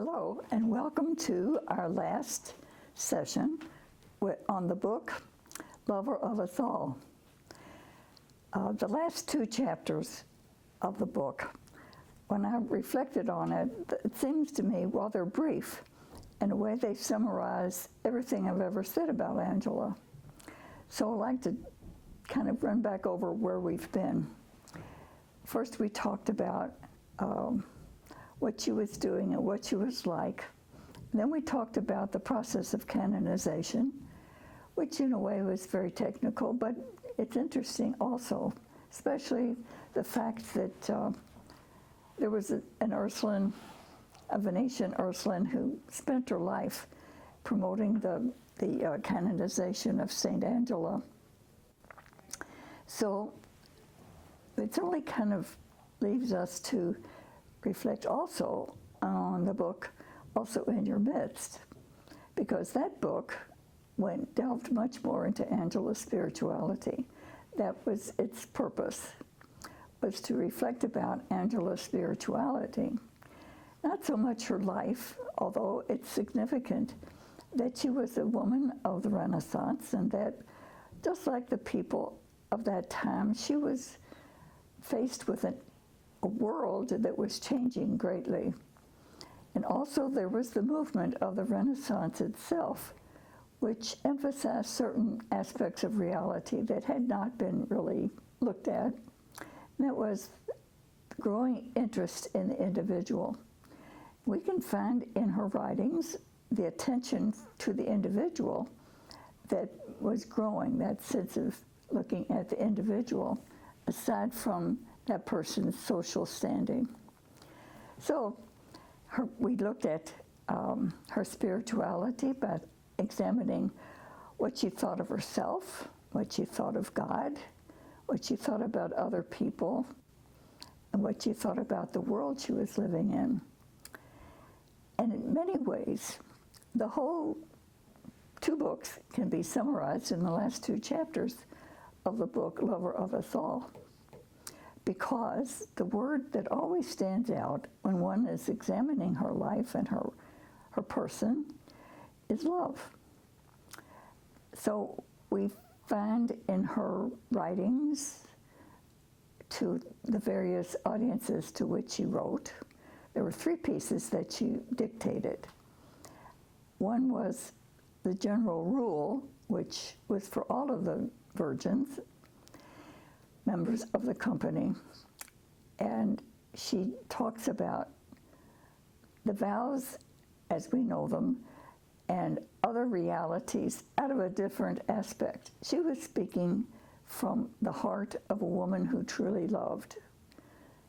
Hello, and welcome to our last session on the book, Lover of Us All. The last two chapters of the book, when I reflected on it, it seems to me, while they're brief, in a way they summarize everything I've ever said about Angela. So I'd like to kind of run back over where we've been. First, we talked about what she was doing and what she was like. Then we talked about the process of canonization, which in a way was very technical, but it's interesting also, especially the fact that there was an Ursuline, a Venetian Ursuline, who spent her life promoting the canonization of Saint Angela. So it only kind of leaves us to reflect also on the book, Also in Your Midst, because that book delved much more into Angela's spirituality. That was its purpose, was to reflect about Angela's spirituality. Not so much her life, although it's significant that she was a woman of the Renaissance, and that just like the people of that time, she was faced with a world that was changing greatly. And also there was the movement of the Renaissance itself, which emphasized certain aspects of reality that had not been really looked at. And that was growing interest in the individual. We can find in her writings the attention to the individual that was growing, that sense of looking at the individual, aside from that person's social standing. So we looked at her spirituality by examining what she thought of herself, what she thought of God, what she thought about other people, and what she thought about the world she was living in. And in many ways, the whole two books can be summarized in the last two chapters of the book, Lover of Us All, because the word that always stands out when one is examining her life and her person is love. So we find in her writings to the various audiences to which she wrote, there were three pieces that she dictated. One was the general rule, which was for all of the virgins, members of the company, and she talks about the vows as we know them and other realities out of a different aspect. She was speaking from the heart of a woman who truly loved.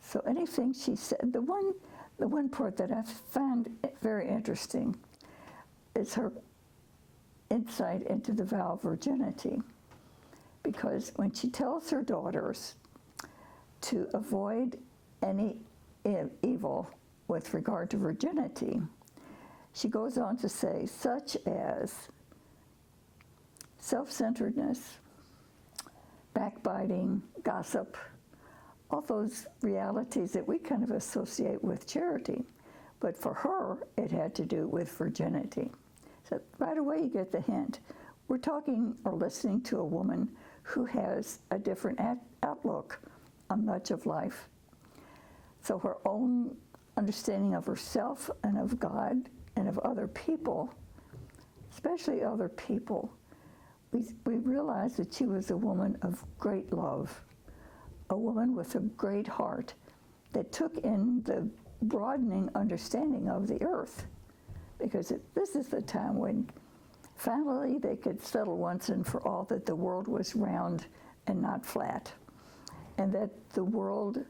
So anything she said, the one part that I found very interesting is her insight into the vow of virginity. Because when she tells her daughters to avoid any evil with regard to virginity, she goes on to say, such as self-centeredness, backbiting, gossip, all those realities that we kind of associate with charity. But for her, it had to do with virginity. So right away you get the hint. We're talking or listening to a woman who has a different outlook on much of life. So her own understanding of herself and of God and of other people, especially other people, we realized that she was a woman of great love, a woman with a great heart that took in the broadening understanding of the earth, because this is the time when finally they could settle once and for all that the world was round and not flat, and that the world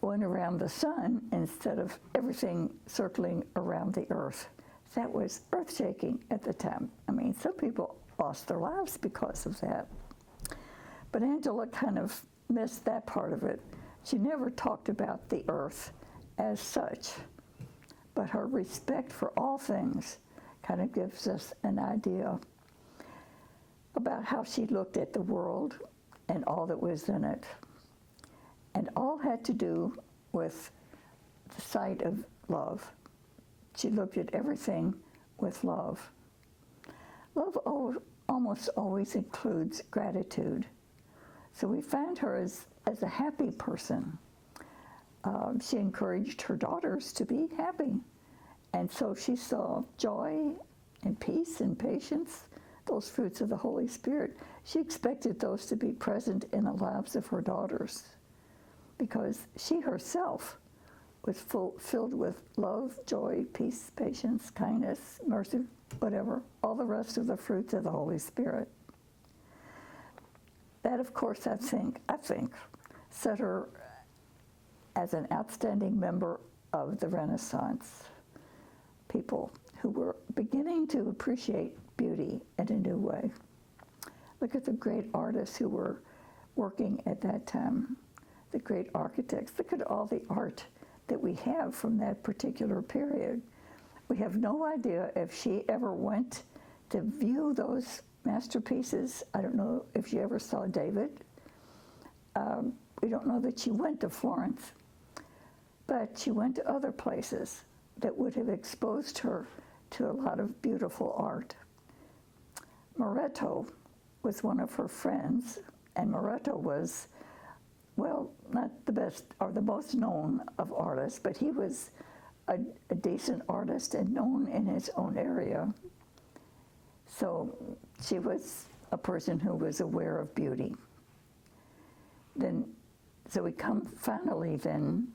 went around the sun instead of everything circling around the earth. That was earth-shaking at the time. I mean, some people lost their lives because of that. But Angela kind of missed that part of it. She never talked about the earth as such, but her respect for all things kind of gives us an idea about how she looked at the world and all that was in it. And all had to do with the sight of love. she looked at everything with love. Love almost always includes gratitude. So we found her as a happy person. She encouraged her daughters to be happy. And so she saw joy and peace and patience, those fruits of the Holy Spirit. She expected those to be present in the lives of her daughters because she herself was filled with love, joy, peace, patience, kindness, mercy, whatever, all the rest of the fruits of the Holy Spirit. That, of course, I think, set her as an outstanding member of the Renaissance people who were beginning to appreciate beauty in a new way. Look at the great artists who were working at that time, the great architects. Look at all the art that we have from that particular period. We have no idea if she ever went to view those masterpieces. I don't know if she ever saw David. We don't know that she went to Florence, but she went to other places that would have exposed her to a lot of beautiful art. Merici was one of her friends, and Merici was, well, not the best or the most known of artists, but he was a decent artist and known in his own area. So she was a person who was aware of beauty. So we come finally then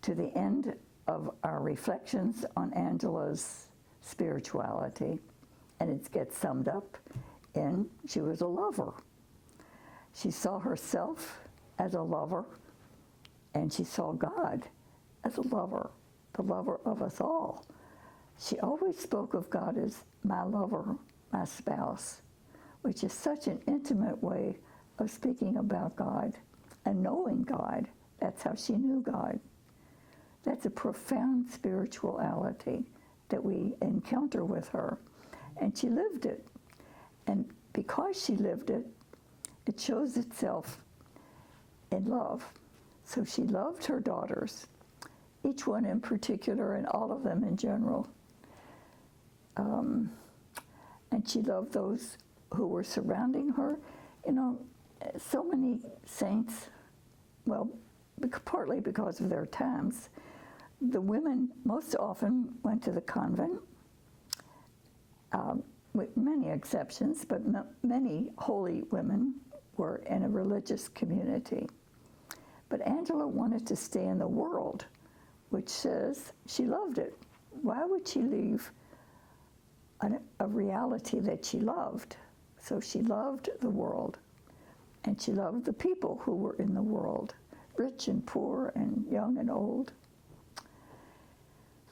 to the end of our reflections on Angela's spirituality, and it gets summed up in she was a lover. She saw herself as a lover, and she saw God as a lover, the lover of us all. She always spoke of God as my lover, my spouse, which is such an intimate way of speaking about God and knowing God. That's how she knew God. That's a profound spirituality that we encounter with her. And she lived it. And because she lived it, it shows itself in love. So she loved her daughters, each one in particular and all of them in general. And she loved those who were surrounding her. You know, so many saints, well, partly because of their times, the women most often went to the convent, with many exceptions, but many holy women were in a religious community. But Angela wanted to stay in the world, which says she loved it. Why would she leave a reality that she loved? So she loved the world, and she loved the people who were in the world, rich and poor and young and old,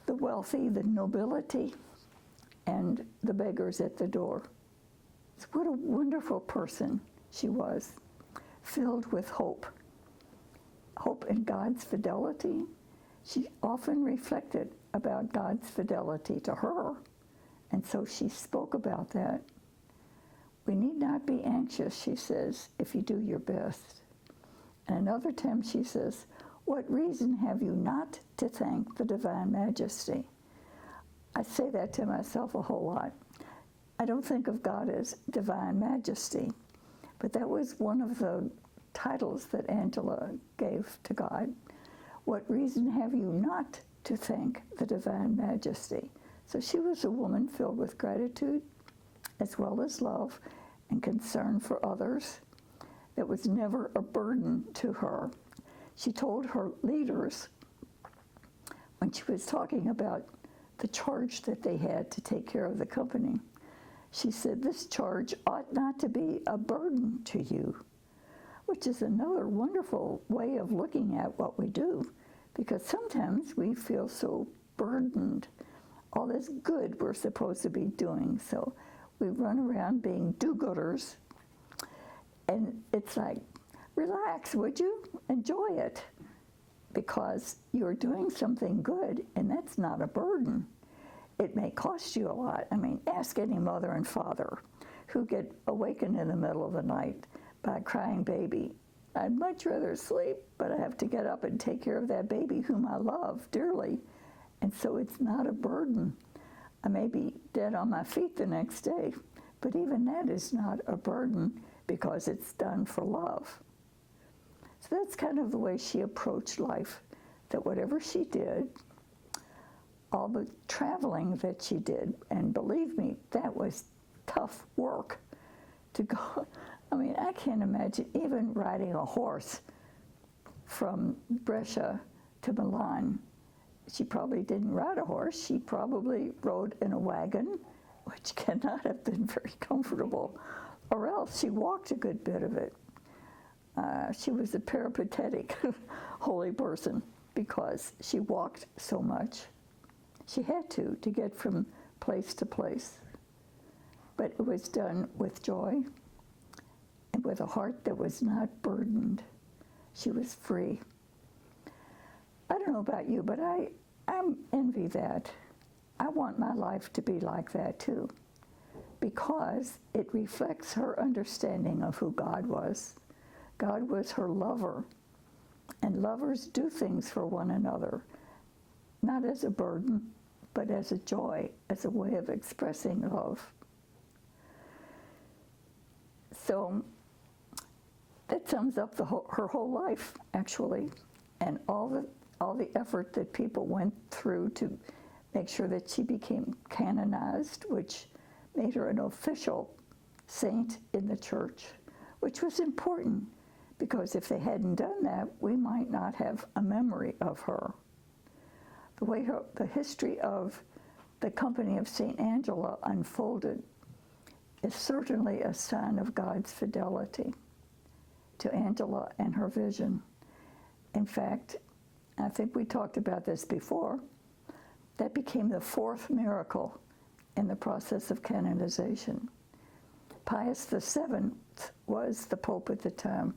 the wealthy, the nobility, and the beggars at the door. So what a wonderful person she was, filled with hope. Hope in God's fidelity. She often reflected about God's fidelity to her, and so she spoke about that. We need not be anxious, she says, if you do your best. And another time she says, what reason have you not to thank the divine majesty? I say that to myself a whole lot. I don't think of God as divine majesty, but that was one of the titles that Angela gave to God. What reason have you not to thank the divine majesty? So she was a woman filled with gratitude as well as love and concern for others. That was never a burden to her. She told her leaders, when she was talking about the charge that they had to take care of the company, she said, this charge ought not to be a burden to you, which is another wonderful way of looking at what we do, because sometimes we feel so burdened, all this good we're supposed to be doing. So we run around being do-gooders, and it's like, relax, would you? Enjoy it, because you're doing something good, and that's not a burden. It may cost you a lot. I mean, ask any mother and father who get awakened in the middle of the night by a crying baby. I'd much rather sleep, but I have to get up and take care of that baby whom I love dearly. And so it's not a burden. I may be dead on my feet the next day, but even that is not a burden because it's done for love. So that's kind of the way she approached life, that whatever she did, all the traveling that she did, and believe me, that was tough work to go. I mean, I can't imagine even riding a horse from Brescia to Milan. She probably didn't ride a horse. She probably rode in a wagon, which cannot have been very comfortable, or else she walked a good bit of it. She was a peripatetic holy person because she walked so much. She had to get from place to place. But it was done with joy and with a heart that was not burdened. She was free. I don't know about you, but I envy that. I want my life to be like that too, because it reflects her understanding of who God was. God was her lover, and lovers do things for one another, not as a burden, but as a joy, as a way of expressing love. So that sums up her whole life, actually, and all the effort that people went through to make sure that she became canonized, which made her an official saint in the church, which was important, because if they hadn't done that, we might not have a memory of her. The history of the company of St. Angela unfolded is certainly a sign of God's fidelity to Angela and her vision. In fact, I think we talked about this before, that became the fourth miracle in the process of canonization. Pius VII was the Pope at the time,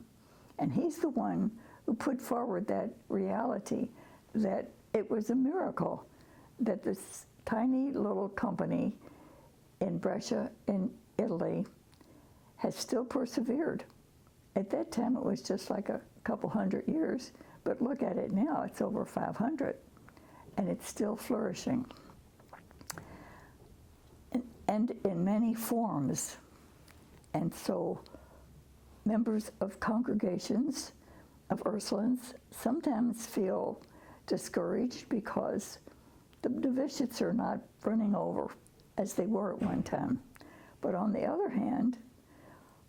and he's the one who put forward that reality that it was a miracle that this tiny little company in Brescia in Italy has still persevered. At that time it was just like a couple hundred years, but look at it now, it's over 500, and it's still flourishing. And in many forms. And so members of congregations of Ursulines sometimes feel discouraged because the novitiates are not running over as they were at one time. But on the other hand,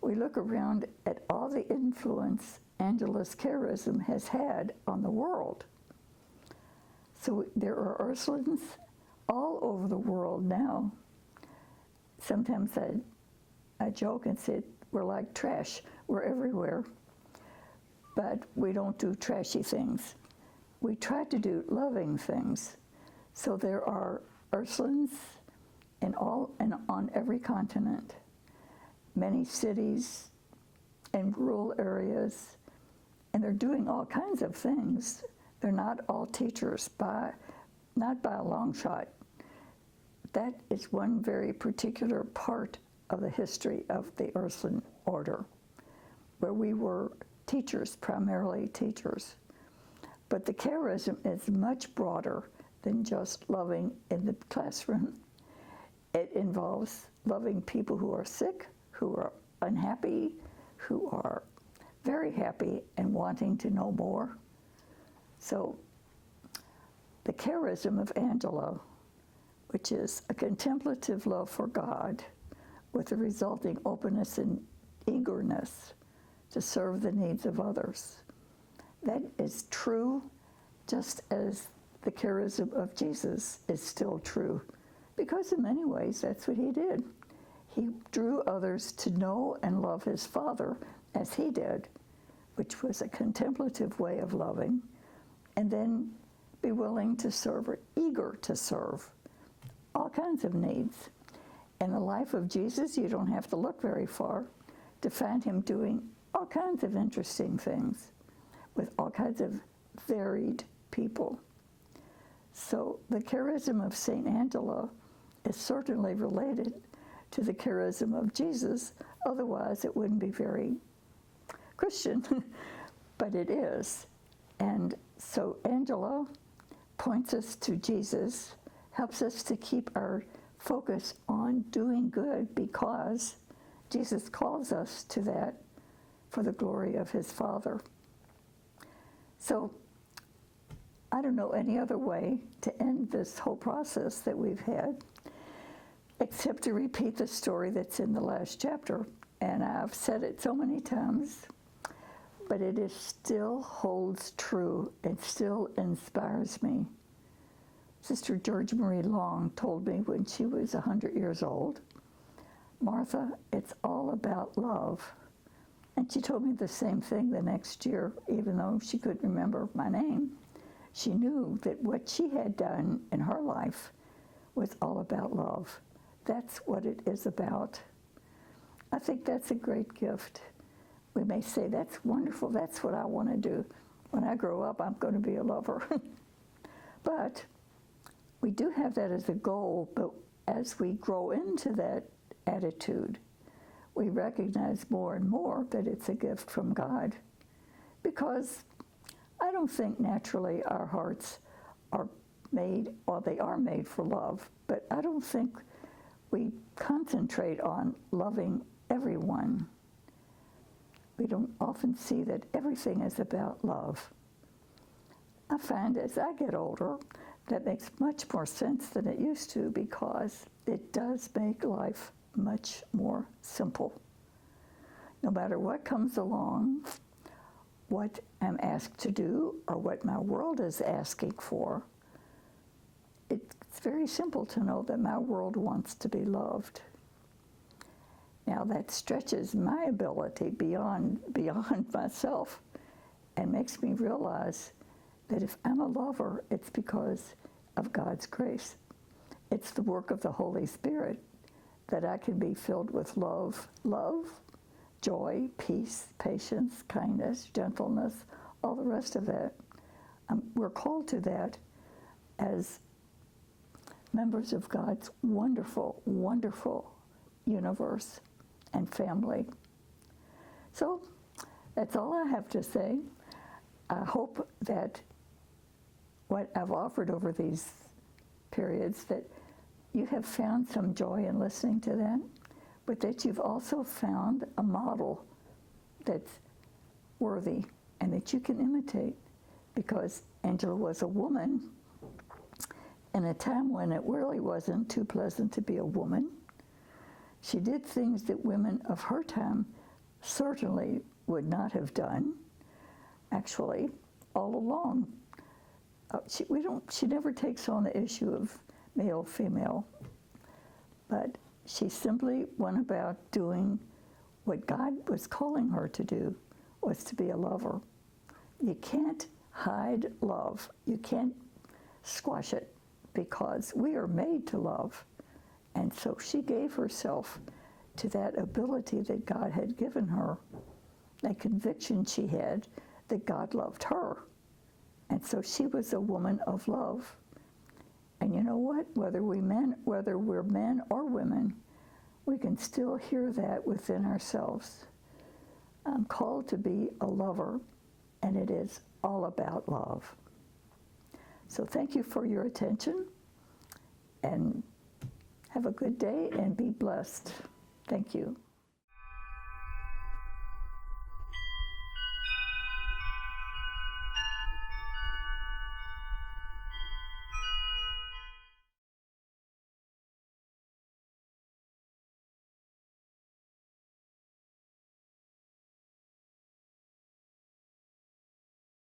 we look around at all the influence Angela's charism has had on the world. So there are Ursulines all over the world now. Sometimes I joke and say, we're like trash, we're everywhere. But we don't do trashy things. We try to do loving things. So there are Ursulines on every continent, many cities and rural areas, and they're doing all kinds of things. They're not all teachers, not by a long shot. That is one very particular part of the history of the Ursuline order, where we were teachers, primarily teachers. But the charism is much broader than just loving in the classroom. It involves loving people who are sick, who are unhappy, who are very happy and wanting to know more. So the charism of Angela, which is a contemplative love for God with the resulting openness and eagerness to serve the needs of others, that is true just as the charism of Jesus is still true, because in many ways that's what he did. He drew others to know and love his Father as he did, which was a contemplative way of loving, and then be willing to serve, or eager to serve, all kinds of needs. In the life of Jesus, you don't have to look very far to find him doing all kinds of interesting things with all kinds of varied people. So the charism of St. Angela is certainly related to the charism of Jesus, otherwise it wouldn't be very Christian, but it is. And so Angela points us to Jesus, helps us to keep our focus on doing good because Jesus calls us to that for the glory of his Father. So I don't know any other way to end this whole process that we've had except to repeat the story that's in the last chapter. And I've said it so many times, but it is still holds true. It still inspires me. Sister George Marie Long told me when she was 100 years old, Martha, it's all about love. And she told me the same thing the next year, even though she couldn't remember my name. She knew that what she had done in her life was all about love. That's what it is about. I think that's a great gift. We may say, that's wonderful, that's what I want to do. When I grow up, I'm going to be a lover. But we do have that as a goal, but as we grow into that attitude, we recognize more and more that it's a gift from God. Because I don't think naturally our hearts are made, or they are made for love, but I don't think we concentrate on loving everyone. We don't often see that everything is about love. I find as I get older, that makes much more sense than it used to because it does make life much more simple. No matter what comes along, what I'm asked to do or what my world is asking for, it's very simple to know that my world wants to be loved. Now that stretches my ability beyond myself and makes me realize that if I'm a lover, it's because of God's grace. It's the work of the Holy Spirit that I can be filled with love, joy, peace, patience, kindness, gentleness, all the rest of that. We're called to that as members of God's wonderful, wonderful universe and family. So that's all I have to say. I hope that what I've offered over these periods, that you have found some joy in listening to that, but that you've also found a model that's worthy and that you can imitate, because Angela was a woman in a time when it really wasn't too pleasant to be a woman. She did things that women of her time certainly would not have done. Actually, all along, she never takes on the issue of male, female, but she simply went about doing what God was calling her to do, was to be a lover. You can't hide love. You can't squash it, because we are made to love. And so she gave herself to that ability that God had given her, that conviction she had that God loved her. And so she was a woman of love. And you know what? Whether we're men or women, we can still hear that within ourselves. I'm called to be a lover, and it is all about love. So thank you for your attention, and have a good day and be blessed. Thank you.